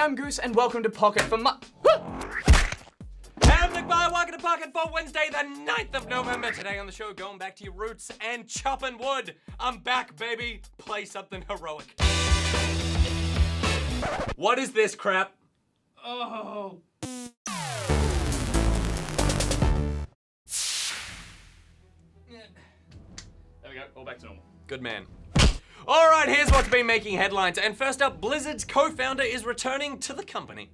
I'm Goose, and welcome to Pocket for I'm NICHBOY, welcome to Pocket for Wednesday, the 9th of November. Today on the show, going back to your roots and chopping wood. I'm back, baby. Play something heroic. What is this crap? Oh. There we go, all back to normal. Good man. Alright, here's what's been making headlines. And first up, Blizzard's co-founder is returning to the company.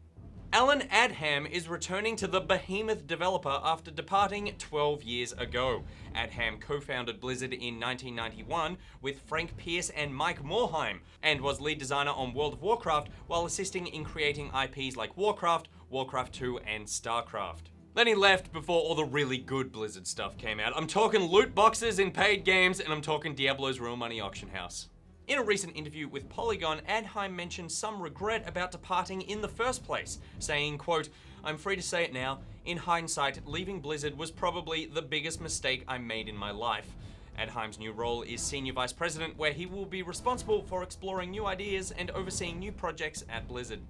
Alan Adham is returning to the behemoth developer after departing 12 years ago. Adham co-founded Blizzard in 1991 with Frank Pierce and Mike Morhaime, and was lead designer on World of Warcraft while assisting in creating IPs like Warcraft, Warcraft 2, and StarCraft. Then he left before all the really good Blizzard stuff came out. I'm talking loot boxes in paid games, and I'm talking Diablo's Real Money Auction House. In a recent interview with Polygon, Adham mentioned some regret about departing in the first place, saying, quote, "I'm free to say it now, in hindsight, leaving Blizzard was probably the biggest mistake I made in my life." Adham's new role is Senior Vice President, where he will be responsible for exploring new ideas and overseeing new projects at Blizzard.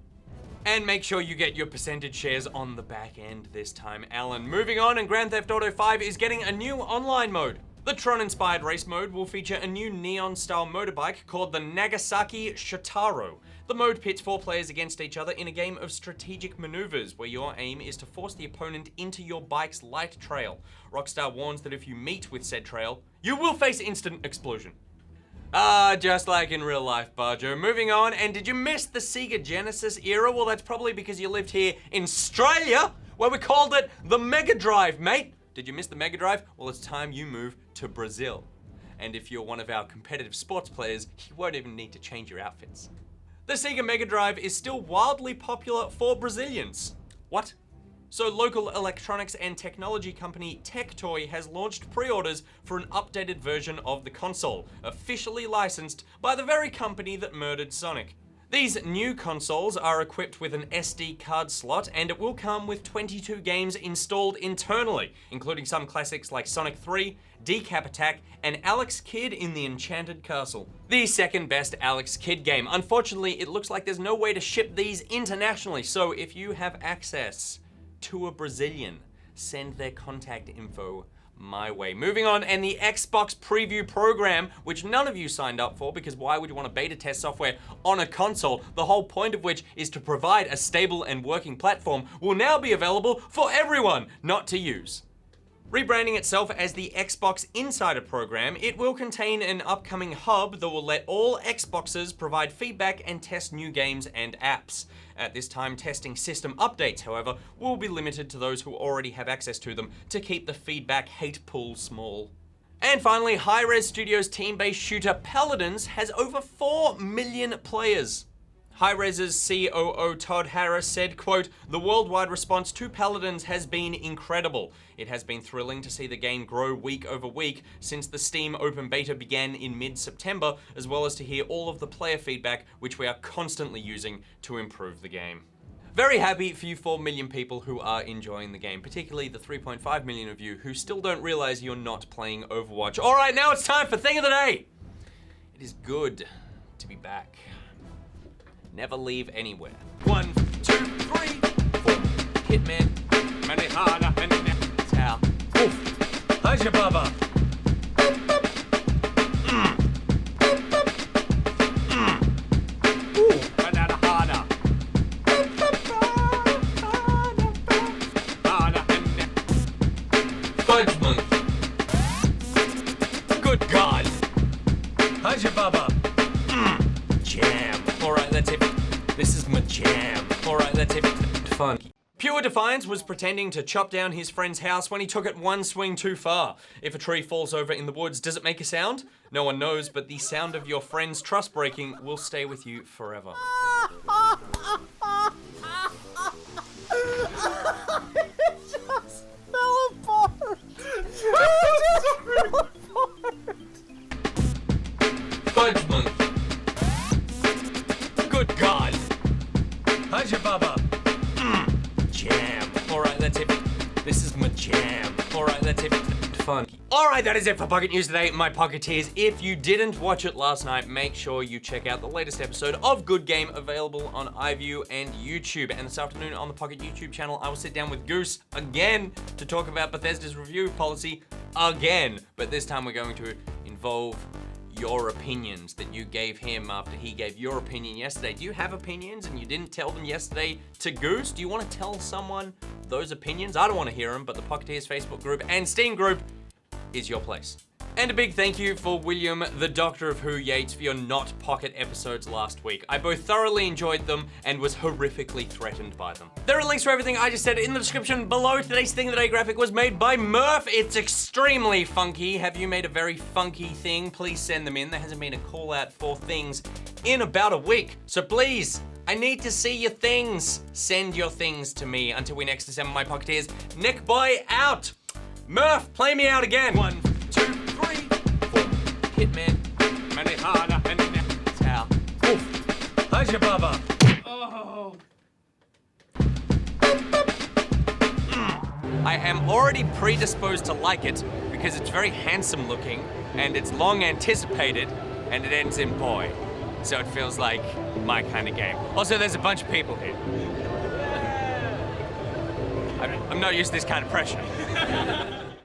And make sure you get your percentage shares on the back end this time, Alan. Moving on, and Grand Theft Auto 5 is getting a new online mode. The Tron-inspired race mode will feature a new neon-style motorbike called the Nagasaki Shotaro. The mode pits 4 players against each other in a game of strategic maneuvers, where your aim is to force the opponent into your bike's light trail. Rockstar warns that if you meet with said trail, you will face instant explosion. Just like in real life, Barjo. Moving on, and did you miss the Sega Genesis era? Well, that's probably because you lived here in Australia, where we called it the Mega Drive, mate. Did you miss the Mega Drive? Well, it's time you move to Brazil. And if you're one of our competitive sports players, you won't even need to change your outfits. The Sega Mega Drive is still wildly popular for Brazilians. What? So local electronics and technology company Tectoy has launched pre-orders for an updated version of the console, officially licensed by the very company that murdered Sonic. These new consoles are equipped with an SD card slot, and it will come with 22 games installed internally, including some classics like Sonic 3, Decap Attack, and Alex Kidd in the Enchanted Castle. The second best Alex Kidd game. Unfortunately, it looks like there's no way to ship these internationally, so if you have access to a Brazilian, send their contact info my way. Moving on, and the Xbox preview program, which none of you signed up for, because why would you want to beta test software on a console, the whole point of which is to provide a stable and working platform, will now be available for everyone not to use. Rebranding itself as the Xbox Insider program, it will contain an upcoming hub that will let all Xboxers provide feedback and test new games and apps. At this time, testing system updates, however, will be limited to those who already have access to them to keep the feedback hate pool small. And finally, Hi-Rez Studios' team-based shooter Paladins has over 4 million players. Hi-Rez's COO Todd Harris said, quote, "The worldwide response to Paladins has been incredible. It has been thrilling to see the game grow week over week since the Steam open beta began in mid-September, as well as to hear all of the player feedback which we are constantly using to improve the game." Very happy for you 4 million people who are enjoying the game, particularly the 3.5 million of you who still don't realize you're not playing Overwatch. All right, now it's time for Thing of the Day. It is good to be back. Never leave anywhere. 1, 2, 3, 4. Hitman. Manihana. Towel. Oof. Haja Baba. Ooh. Banana Hana. Fudge Monkey. Good God. Haja Baba. Jam. Alright, that's it. This is my jam. Alright, that's it. Fun. Pure Defiance was pretending to chop down his friend's house when he took it one swing too far. If a tree falls over in the woods, does it make a sound? No one knows, but the sound of your friend's trust breaking will stay with you forever. It just fell apart. It just fell apart. Fudge Monkey. Good God. Haja Baba. Jam. Alright, that's it. This is my jam. Alright, that's it. Fun. All right, that is it for Pocket News today, my Pocketeers. If you didn't watch it last night, make sure you check out the latest episode of Good Game available on iView and YouTube. And this afternoon on the Pocket YouTube channel, I will sit down with Goose again to talk about Bethesda's review policy again. But this time we're going to involve your opinions that you gave him after he gave your opinion yesterday. Do you have opinions and you didn't tell them yesterday to Goose? Do you want to tell someone those opinions? I don't want to hear them, but the Pocketeers Facebook group and Steam group is your place. And a big thank you for William, the Doctor of Who Yates, for your not Pocket episodes last week. I both thoroughly enjoyed them and was horrifically threatened by them. There are links for everything I just said in the description below. Today's Thing of the Day graphic was made by Murph. It's extremely funky. Have you made a very funky thing? Please send them in. There hasn't been a call out for things in about a week. So please, I need to see your things. Send your things to me. Until we next assemble my Pocketeers, NICHBOY out. Murph, play me out again. 1, 2, 3, 4. Hitman. Manihana and Tao. Oof. Haja Baba. Oh. I am already predisposed to like it because it's very handsome looking and it's long anticipated and it ends in boy. So it feels like my kind of game. Also, there's a bunch of people here. I'm not used to this kind of pressure.